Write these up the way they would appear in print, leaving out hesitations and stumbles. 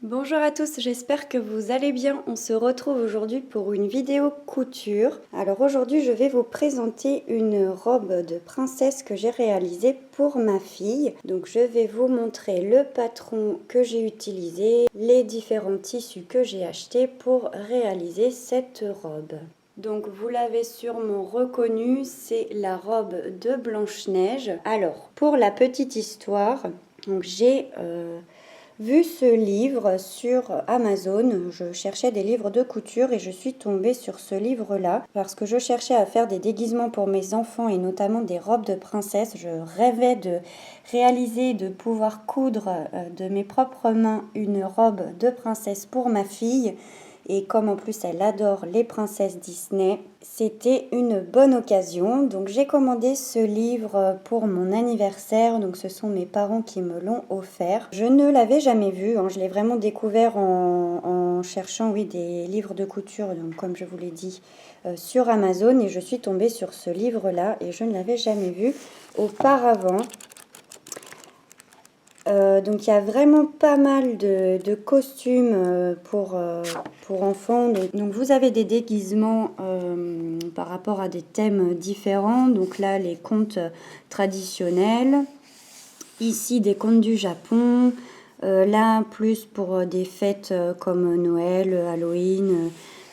Bonjour à tous, j'espère que vous allez bien. On se retrouve aujourd'hui pour une vidéo couture. Alors aujourd'hui je vais vous présenter une robe de princesse que j'ai réalisée pour ma fille. Donc je vais vous montrer le patron que j'ai utilisé, les différents tissus que j'ai achetés pour réaliser cette robe. Donc vous l'avez sûrement reconnu, c'est la robe de Blanche-Neige. Alors pour la petite histoire, donc j'ai vu ce livre sur Amazon. Je cherchais des livres de couture et je suis tombée sur ce livre-là parce que je cherchais à faire des déguisements pour mes enfants et notamment des robes de princesse. Je rêvais de réaliser, de pouvoir coudre de mes propres mains une robe de princesse pour ma fille. Et comme en plus elle adore les princesses Disney, c'était une bonne occasion. Donc j'ai commandé ce livre pour mon anniversaire. Donc ce sont mes parents qui me l'ont offert. Je ne l'avais jamais vu, hein. Je l'ai vraiment découvert en cherchant des livres de couture, donc, comme je vous l'ai dit, sur Amazon. Et je suis tombée sur ce livre-là et je ne l'avais jamais vu auparavant. Donc il y a vraiment pas mal de costumes pour enfants. Donc vous avez des déguisements par rapport à des thèmes différents. Donc là les contes traditionnels. Ici des contes du Japon. Là plus pour des fêtes comme Noël, Halloween,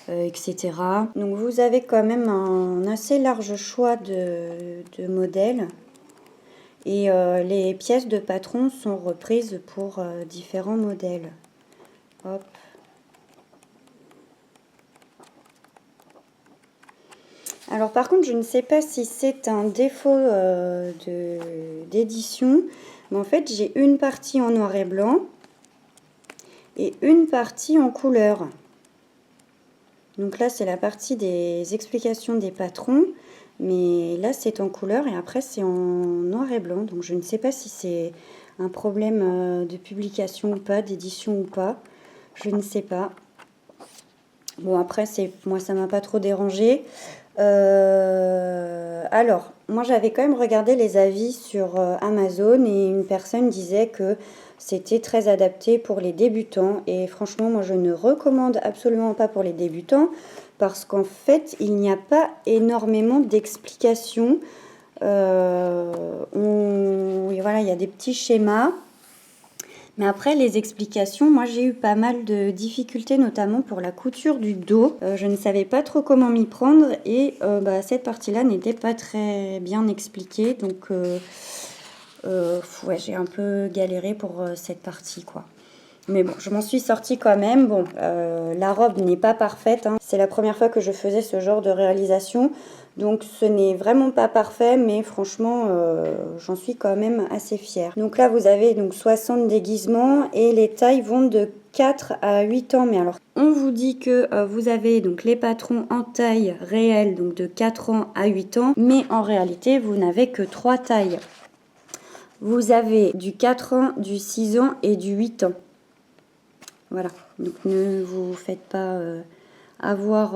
etc. Donc vous avez quand même un assez large choix de modèles. Et les pièces de patron sont reprises pour différents modèles. Hop. Alors par contre, je ne sais pas si c'est un défaut d'édition, mais en fait j'ai une partie en noir et blanc et une partie en couleur. Donc là c'est la partie des explications des patrons, mais là c'est en couleur et après c'est en noir et blanc. Donc je ne sais pas si c'est un problème de publication ou pas, d'édition ou pas. Je ne sais pas. Bon, après, moi, ça m'a pas trop dérangé. Alors, moi, j'avais quand même regardé les avis sur Amazon et une personne disait que c'était très adapté pour les débutants. Et franchement, moi, je ne recommande absolument pas pour les débutants parce qu'en fait, il n'y a pas énormément d'explications. Oui, voilà, il y a des petits schémas. Mais après, les explications, moi j'ai eu pas mal de difficultés, notamment pour la couture du dos. Je ne savais pas trop comment m'y prendre et cette partie-là n'était pas très bien expliquée. Donc, ouais, j'ai un peu galéré pour cette partie, quoi. Mais bon, je m'en suis sortie quand même. Bon, la robe n'est pas parfaite, hein. C'est la première fois que je faisais ce genre de réalisation. Donc ce n'est vraiment pas parfait, mais franchement, j'en suis quand même assez fière. Donc là, vous avez donc 60 déguisements et les tailles vont de 4 à 8 ans. Mais alors, on vous dit que vous avez donc les patrons en taille réelle, donc de 4 ans à 8 ans. Mais en réalité, vous n'avez que 3 tailles. Vous avez du 4 ans, du 6 ans et du 8 ans. Voilà, donc ne vous faites pas avoir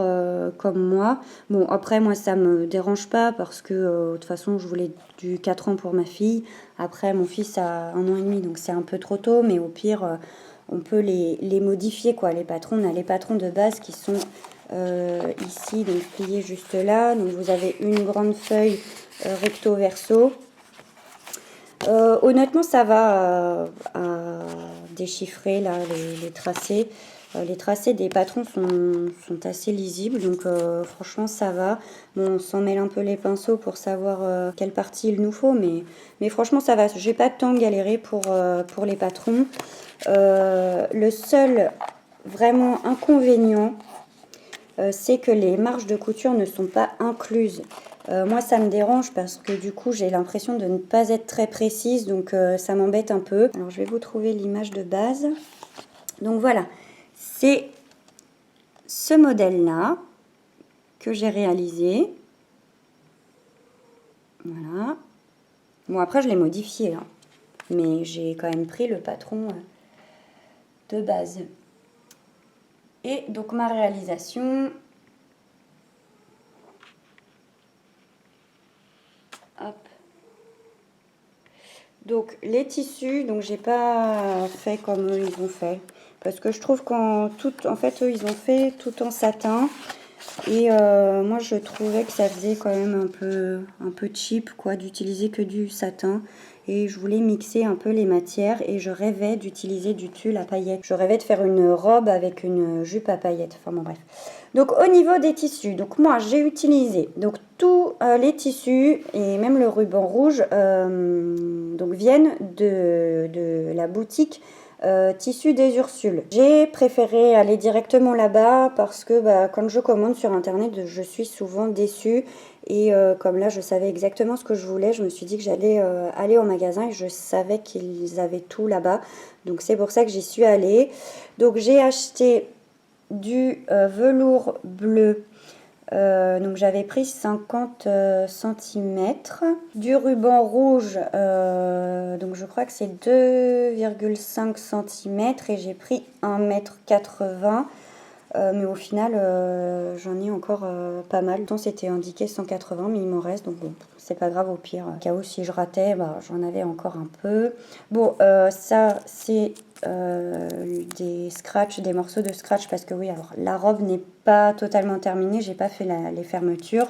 comme moi. Bon, après, moi, ça me dérange pas parce que de toute façon, je voulais du 4 ans pour ma fille. Après, mon fils a 1 an et demi, donc c'est un peu trop tôt, mais au pire, on peut les modifier, quoi. Les patrons, on a les patrons de base qui sont ici, donc pliés juste là. Donc vous avez une grande feuille recto verso. Honnêtement, ça va à déchiffrer là, les tracés. Les tracés des patrons sont assez lisibles, donc franchement ça va. Bon, on s'en mêle un peu les pinceaux pour savoir quelle partie il nous faut, mais franchement ça va. J'ai pas tant galéré pour les patrons. Le seul vraiment inconvénient, c'est que les marges de couture ne sont pas incluses. Moi, ça me dérange parce que du coup, j'ai l'impression de ne pas être très précise, donc ça m'embête un peu. Alors, je vais vous trouver l'image de base. Donc voilà, c'est ce modèle-là que j'ai réalisé. Voilà. Bon, après, je l'ai modifié, hein, mais j'ai quand même pris le patron de base. Et donc, ma réalisation... Hop. Donc les tissus, donc j'ai pas fait comme eux ils ont fait. Parce que je trouve qu'en fait, eux, ils ont fait tout en satin. Et moi, je trouvais que ça faisait quand même un peu cheap, quoi, d'utiliser que du satin. Et je voulais mixer un peu les matières et je rêvais d'utiliser du tulle à paillettes. Je rêvais de faire une robe avec une jupe à paillettes. Enfin bon, bref. Donc au niveau des tissus, donc moi j'ai utilisé donc tous les tissus et même le ruban rouge donc viennent de la boutique Tissus des Ursules. J'ai préféré aller directement là-bas parce que quand je commande sur internet, je suis souvent déçue. Et comme là, je savais exactement ce que je voulais, je me suis dit que j'allais aller au magasin et je savais qu'ils avaient tout là-bas. Donc c'est pour ça que j'y suis allée. Donc j'ai acheté du velours bleu. Donc j'avais pris 50 cm. Du ruban rouge, donc je crois que c'est 2,5 cm et j'ai pris 1,80 m. Mais au final, j'en ai encore pas mal. Tant c'était indiqué 180, mais il m'en reste. Donc bon, c'est pas grave au pire. Au cas où si je ratais, j'en avais encore un peu. Bon, ça c'est des scratchs, des morceaux de scratch. Parce que oui, alors la robe n'est pas totalement terminée. J'ai pas fait les fermetures.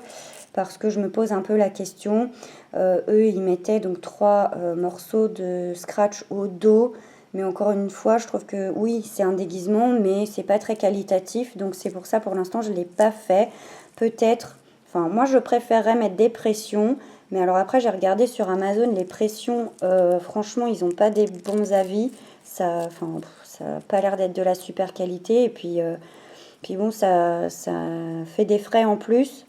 Parce que je me pose un peu la question. Eux, ils mettaient donc 3 morceaux de scratch au dos. Mais encore une fois, je trouve que oui, c'est un déguisement, mais c'est pas très qualitatif. Donc c'est pour ça, pour l'instant, je ne l'ai pas fait. Peut-être, enfin, moi, je préférerais mettre des pressions. Mais alors après, j'ai regardé sur Amazon, les pressions, franchement, ils n'ont pas des bons avis. Ça n'a pas l'air d'être de la super qualité. Et puis bon, ça fait des frais en plus.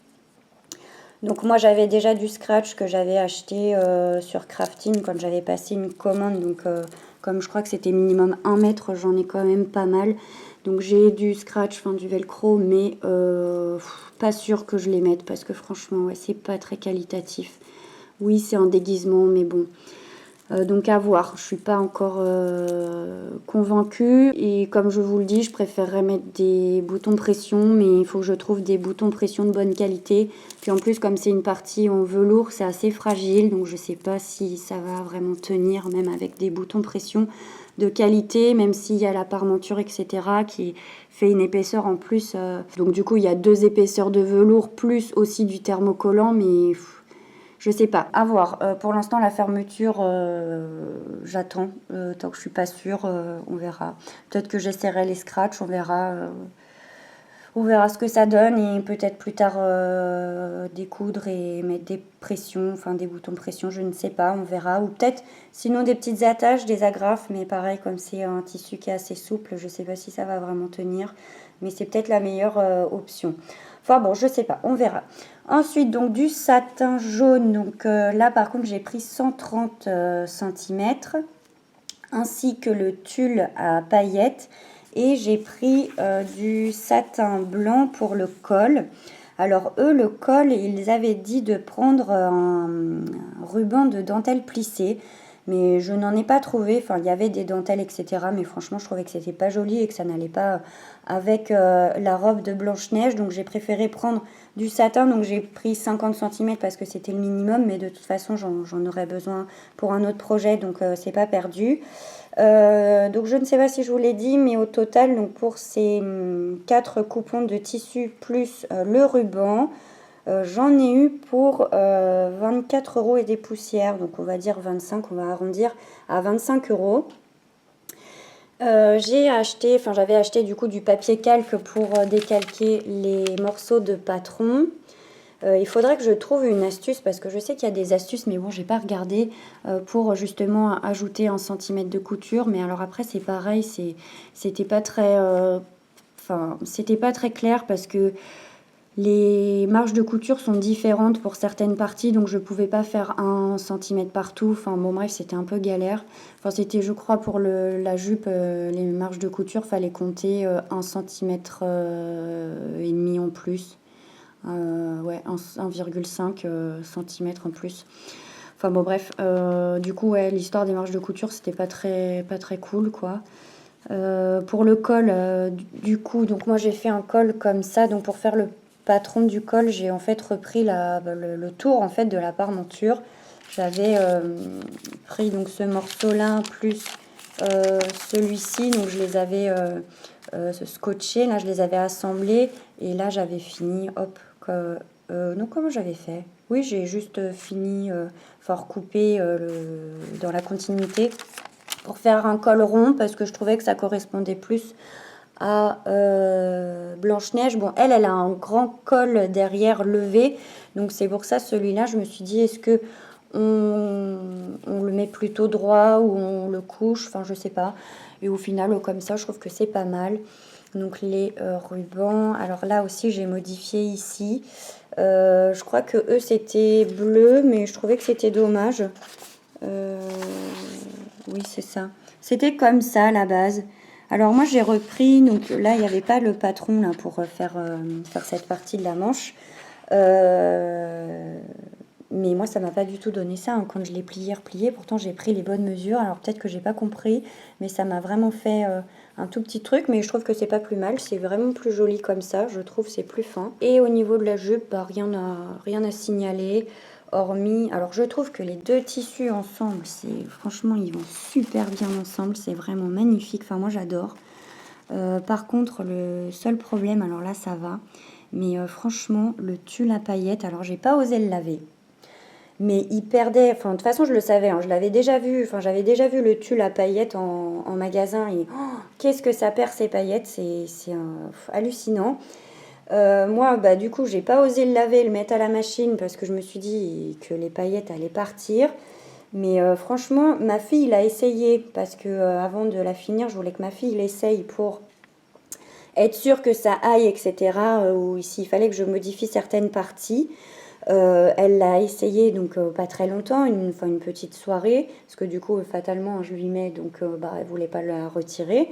Donc moi j'avais déjà du scratch que j'avais acheté sur Crafting quand j'avais passé une commande. Donc comme je crois que c'était minimum 1 mètre, j'en ai quand même pas mal. Donc j'ai du scratch, enfin du velcro, mais pas sûr que je les mette parce que franchement ouais, c'est pas très qualitatif. Oui c'est un déguisement mais bon. Donc à voir, je suis pas encore convaincue et comme je vous le dis, je préférerais mettre des boutons pression, mais il faut que je trouve des boutons pression de bonne qualité. Puis en plus comme c'est une partie en velours, c'est assez fragile, donc je sais pas si ça va vraiment tenir même avec des boutons pression de qualité, même s'il y a la parmenture etc. qui fait une épaisseur en plus. Donc du coup il y a 2 épaisseurs de velours plus aussi du thermocollant, mais je sais pas, à voir. Pour l'instant, la fermeture, j'attends. Tant que je suis pas sûre, on verra. Peut-être que j'essaierai les scratchs, on verra. On verra ce que ça donne et peut-être plus tard découdre et mettre des pressions, enfin des boutons pression, je ne sais pas, on verra. Ou peut-être sinon des petites attaches, des agrafes, mais pareil, comme c'est un tissu qui est assez souple, je ne sais pas si ça va vraiment tenir. Mais c'est peut-être la meilleure option. Enfin bon, je sais pas, on verra. Ensuite, donc du satin jaune. Donc là, par contre, j'ai pris 130 cm, ainsi que le tulle à paillettes. Et j'ai pris du satin blanc pour le col. Alors eux, le col, ils avaient dit de prendre un ruban de dentelle plissée. Mais je n'en ai pas trouvé. Enfin, il y avait des dentelles, etc. Mais franchement, je trouvais que c'était pas joli et que ça n'allait pas avec la robe de Blanche-Neige. Donc j'ai préféré prendre du satin. Donc j'ai pris 50 cm parce que c'était le minimum. Mais de toute façon, j'en aurais besoin pour un autre projet. Donc c'est pas perdu. Donc je ne sais pas si je vous l'ai dit, mais au total, donc pour ces 4 coupons de tissu plus le ruban, j'en ai eu pour 24 € et des poussières. Donc on va dire 25, on va arrondir à 25 €. J'avais acheté du coup du papier calque pour décalquer les morceaux de patron. Il faudrait que je trouve une astuce parce que je sais qu'il y a des astuces, mais bon, j'ai pas regardé pour justement ajouter 1 cm de couture. Mais alors après, c'est pareil, c'était pas très, c'était pas très clair parce que les marges de couture sont différentes pour certaines parties, donc je pouvais pas faire 1 cm partout. Enfin bon, bref, c'était un peu galère. Enfin, c'était, je crois, pour la jupe, les marges de couture, fallait compter 1 cm et demi en plus. Ouais, 1,5 cm en plus. Enfin bon bref, du coup ouais, l'histoire des marges de couture c'était pas très cool quoi. Pour le col, du coup, donc moi j'ai fait un col comme ça, donc pour faire le patron du col, j'ai en fait repris le tour en fait de la parmenture. J'avais pris donc ce morceau là plus Celui-ci, donc je les avais scotchés, là je les avais assemblés et là j'avais fini, hop, non, comment j'avais fait? Oui, j'ai juste fini, recoupé dans la continuité pour faire un col rond parce que je trouvais que ça correspondait plus à Blanche-Neige. Bon, elle a un grand col derrière levé, donc c'est pour ça celui-là, je me suis dit, est-ce que on le met plutôt droit ou on le couche, enfin je sais pas. Et au final, comme ça, je trouve que c'est pas mal. Donc les rubans, alors là aussi j'ai modifié ici. Je crois que eux c'était bleu, mais je trouvais que c'était dommage. Oui, c'est ça. C'était comme ça à la base. Alors moi j'ai repris, donc là il n'y avait pas le patron là, pour faire cette partie de la manche. Mais moi ça m'a pas du tout donné ça hein, quand je l'ai plié, replié. Pourtant j'ai pris les bonnes mesures. Alors peut-être que j'ai pas compris, mais ça m'a vraiment fait un tout petit truc. Mais je trouve que c'est pas plus mal. C'est vraiment plus joli comme ça. Je trouve c'est plus fin. Et au niveau de la jupe, bah, rien à signaler. Hormis, alors je trouve que les deux tissus ensemble, franchement ils vont super bien ensemble. C'est vraiment magnifique. Enfin moi j'adore. Par contre le seul problème, alors là ça va. Mais franchement, le tulle à paillettes, alors j'ai pas osé le laver. Mais il perdait, enfin de toute façon je le savais, hein, je l'avais déjà vu, enfin j'avais déjà vu le tulle à paillettes en magasin et qu'est-ce que ça perd ces paillettes, c'est hallucinant. Moi bah du coup j'ai pas osé le laver, le mettre à la machine parce que je me suis dit que les paillettes allaient partir. Mais franchement ma fille l'a essayé parce que avant de la finir je voulais que ma fille l'essaye pour être sûre que ça aille etc. Ou s'il fallait que je modifie certaines parties. Elle l'a essayé donc pas très longtemps, une petite soirée, parce que du coup fatalement je lui mets donc elle voulait pas la retirer.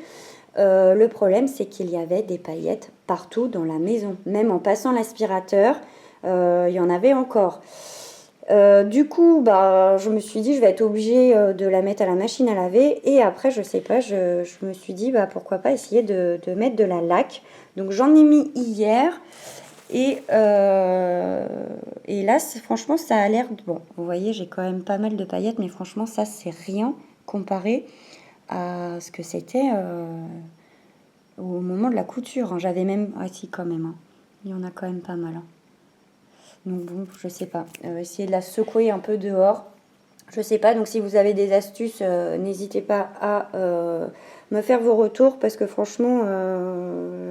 Le problème c'est qu'il y avait des paillettes partout dans la maison, même en passant l'aspirateur, il y en avait encore. Du coup je me suis dit je vais être obligée de la mettre à la machine à laver et après je sais pas, je me suis dit pourquoi pas essayer de mettre de la laque. Donc j'en ai mis hier. Et là, franchement, ça a l'air... Bon, vous voyez, j'ai quand même pas mal de paillettes, mais franchement, ça, c'est rien comparé à ce que c'était au moment de la couture. Hein. J'avais même... Ah si, quand même. Hein. Il y en a quand même pas mal. Hein. Donc bon, je sais pas. Essayer de la secouer un peu dehors. Je sais pas, donc si vous avez des astuces, n'hésitez pas à me faire vos retours, parce que franchement,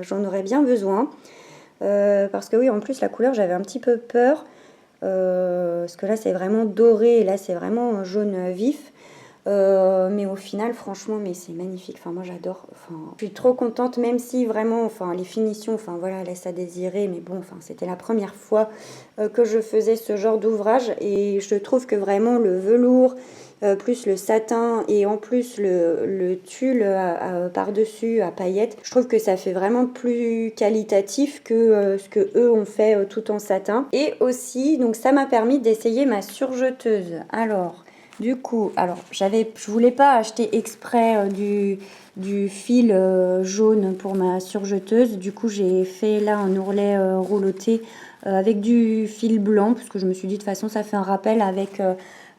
j'en aurais bien besoin. Parce que oui, en plus la couleur j'avais un petit peu peur parce que là c'est vraiment doré et là c'est vraiment un jaune vif, mais au final franchement mais c'est magnifique, enfin moi j'adore, enfin je suis trop contente, même si vraiment enfin les finitions enfin voilà laissent à désirer, mais bon enfin c'était la première fois que je faisais ce genre d'ouvrage et je trouve que vraiment le velours plus le satin et en plus le tulle par-dessus à paillettes, je trouve que ça fait vraiment plus qualitatif que ce que eux ont fait tout en satin. Et aussi, donc ça m'a permis d'essayer ma surjeteuse. Alors, du coup, je voulais pas acheter exprès du fil jaune pour ma surjeteuse. Du coup, j'ai fait là un ourlet rouloté avec du fil blanc parce que je me suis dit de toute façon ça fait un rappel avec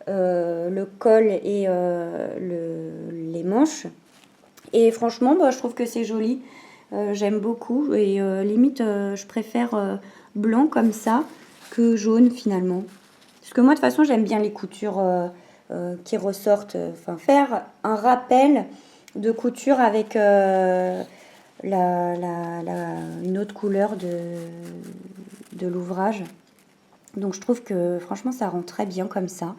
le col et les manches. Et franchement, je trouve que c'est joli. J'aime beaucoup. Et limite, je préfère blanc comme ça que jaune finalement. Parce que moi, de toute façon, j'aime bien les coutures qui ressortent. Enfin, faire un rappel de couture avec une autre couleur de l'ouvrage. Donc, je trouve que franchement, ça rend très bien comme ça.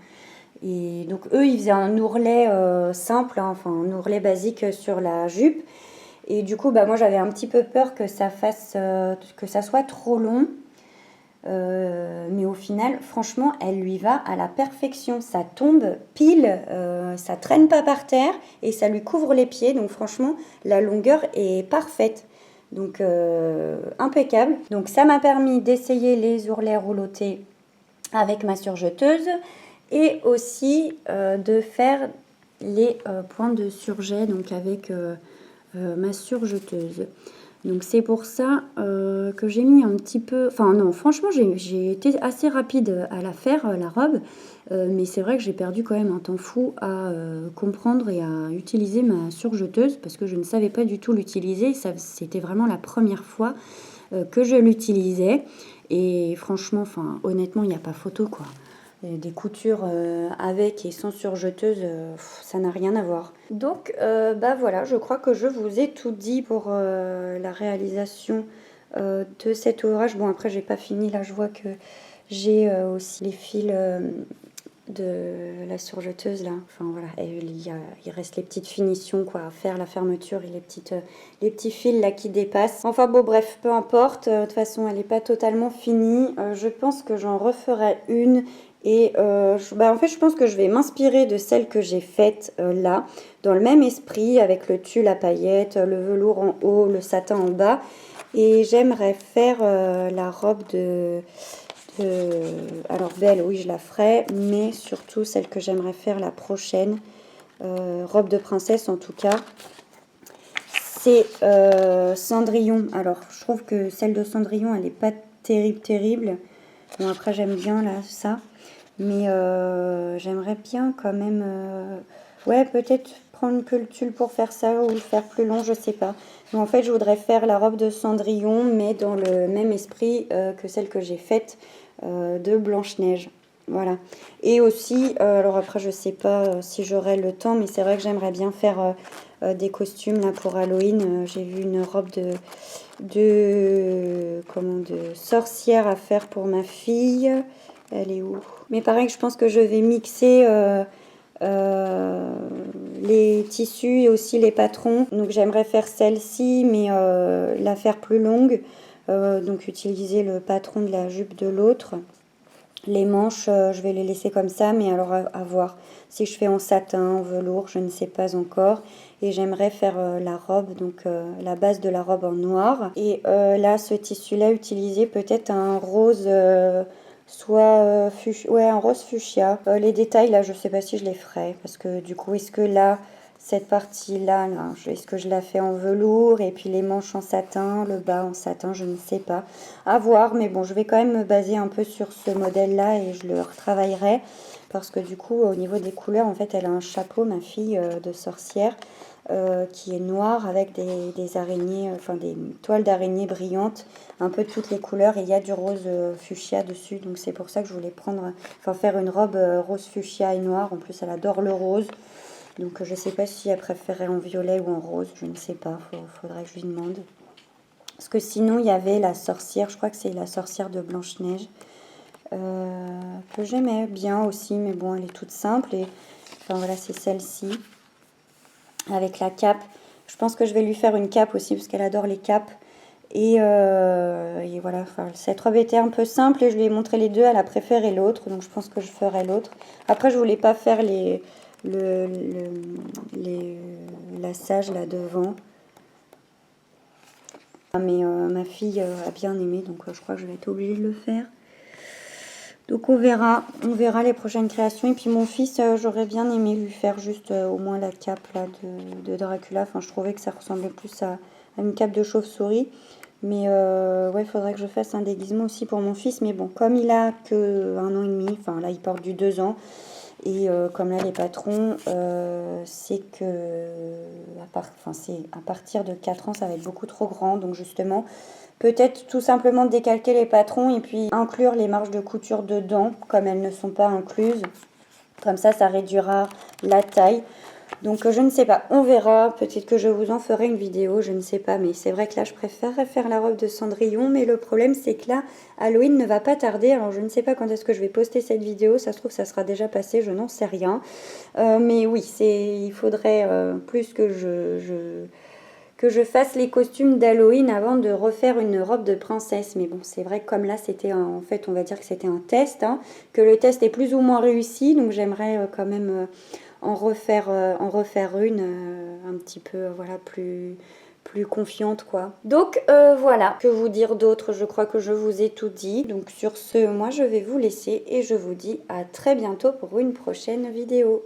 Et donc eux, ils faisaient un ourlet simple, hein, enfin un ourlet basique sur la jupe. Et du coup, moi j'avais un petit peu peur que ça fasse, que ça soit trop long. Mais au final, franchement, elle lui va à la perfection. Ça tombe pile, ça traîne pas par terre et ça lui couvre les pieds. Donc franchement, la longueur est parfaite. Donc impeccable. Donc ça m'a permis d'essayer les ourlets roulotés avec ma surjeteuse. Et aussi de faire les points de surjet donc avec ma surjeteuse. Donc c'est pour ça que j'ai mis un petit peu... Enfin non, franchement, j'ai été assez rapide à la faire, la robe. Mais c'est vrai que j'ai perdu quand même un temps fou à comprendre et à utiliser ma surjeteuse parce que je ne savais pas du tout l'utiliser. C'était vraiment la première fois que je l'utilisais. Et franchement, enfin, honnêtement, il n'y a pas photo, quoi. Des coutures avec et sans surjeteuse, ça n'a rien à voir. Donc, bah voilà, je crois que je vous ai tout dit pour la réalisation de cet ouvrage. Bon, après, j'ai pas fini. Là, je vois que j'ai aussi les fils de la surjeteuse là, enfin voilà, il reste les petites finitions quoi à faire, la fermeture et les petits fils là qui dépassent. Enfin bon bref, peu importe, de toute façon elle n'est pas totalement finie. Je pense que j'en referai une et en fait je pense que je vais m'inspirer de celle que j'ai faite là, dans le même esprit avec le tulle à paillettes, le velours en haut, le satin en bas et j'aimerais faire la robe alors belle, oui, je la ferai, mais surtout celle que j'aimerais faire la prochaine, robe de princesse en tout cas, c'est Cendrillon. Alors, je trouve que celle de Cendrillon, elle n'est pas terrible. Bon, après, j'aime bien là, ça. Mais j'aimerais bien quand même... ouais, peut-être prendre que le tulle pour faire ça ou le faire plus long, je sais pas. Mais en fait, je voudrais faire la robe de Cendrillon, mais dans le même esprit que celle que j'ai faite de Blanche-Neige. Voilà. Et aussi, alors après, je sais pas si j'aurai le temps, mais c'est vrai que j'aimerais bien faire des costumes là pour Halloween. J'ai vu une robe de sorcière à faire pour ma fille. Elle est où? Mais pareil, je pense que je vais mixer les tissus et aussi les patrons. Donc j'aimerais faire celle-ci, mais la faire plus longue. Donc utiliser le patron de la jupe de l'autre. Les manches, je vais les laisser comme ça, mais alors à voir. Si je fais en satin, en velours, je ne sais pas encore. Et j'aimerais faire la robe, donc la base de la robe en noir. Et là, ce tissu-là, utiliser peut-être un rose, soit ouais, un rose fuchsia. Les détails, là, je ne sais pas si je les ferai. Parce que du coup, est-ce que là, cette partie-là, est-ce que je la fais en velours et puis les manches en satin, le bas en satin, je ne sais pas. À voir, mais bon, je vais quand même me baser un peu sur ce modèle-là et je le retravaillerai. Parce que du coup, au niveau des couleurs, en fait, elle a un chapeau, ma fille de sorcière, qui est noir avec des araignées, enfin des toiles d'araignées brillantes, un peu de toutes les couleurs. Et il y a du rose fuchsia dessus, donc c'est pour ça que je voulais faire une robe rose fuchsia et noir. En plus, elle adore le rose. Donc je ne sais pas si elle préférait en violet ou en rose, je ne sais pas, faudrait que je lui demande. Parce que sinon il y avait la sorcière, je crois que c'est la sorcière de Blanche-Neige, que j'aimais bien aussi, mais bon elle est toute simple. Et enfin voilà, c'est celle-ci, avec la cape. Je pense que je vais lui faire une cape aussi, parce qu'elle adore les capes. Et voilà, enfin, cette robe était un peu simple et je lui ai montré les deux, elle a préféré l'autre, donc je pense que je ferai l'autre. Après je voulais pas faire les lassages là devant. Mais ma fille a bien aimé, donc je crois que je vais être obligée de le faire. Donc on verra les prochaines créations. Et puis mon fils, j'aurais bien aimé lui faire juste au moins la cape là, de Dracula. Enfin, je trouvais que ça ressemblait plus à une cape de chauve-souris. Mais ouais, il faudrait que je fasse un déguisement aussi pour mon fils. Mais bon, comme il a que 1 an et demi, enfin là il porte du 2 ans. Et comme là les patrons, c'est que c'est à partir de 4 ans, ça va être beaucoup trop grand. Donc justement, peut-être tout simplement décalquer les patrons et puis inclure les marges de couture dedans, comme elles ne sont pas incluses. Comme ça réduira la taille. Donc je ne sais pas, on verra, peut-être que je vous en ferai une vidéo, je ne sais pas, mais c'est vrai que là je préférerais faire la robe de Cendrillon, mais le problème c'est que là, Halloween ne va pas tarder, alors je ne sais pas quand est-ce que je vais poster cette vidéo, ça se trouve ça sera déjà passé, je n'en sais rien, mais oui, il faudrait plus que je fasse les costumes d'Halloween avant de refaire une robe de princesse. Mais bon, c'est vrai que comme là, c'était en fait, on va dire que c'était un test, hein, que le test est plus ou moins réussi. Donc j'aimerais quand même en refaire une un petit peu, voilà, plus confiante quoi. Donc voilà, que vous dire d'autre, je crois que je vous ai tout dit. Donc sur ce, moi je vais vous laisser et je vous dis à très bientôt pour une prochaine vidéo.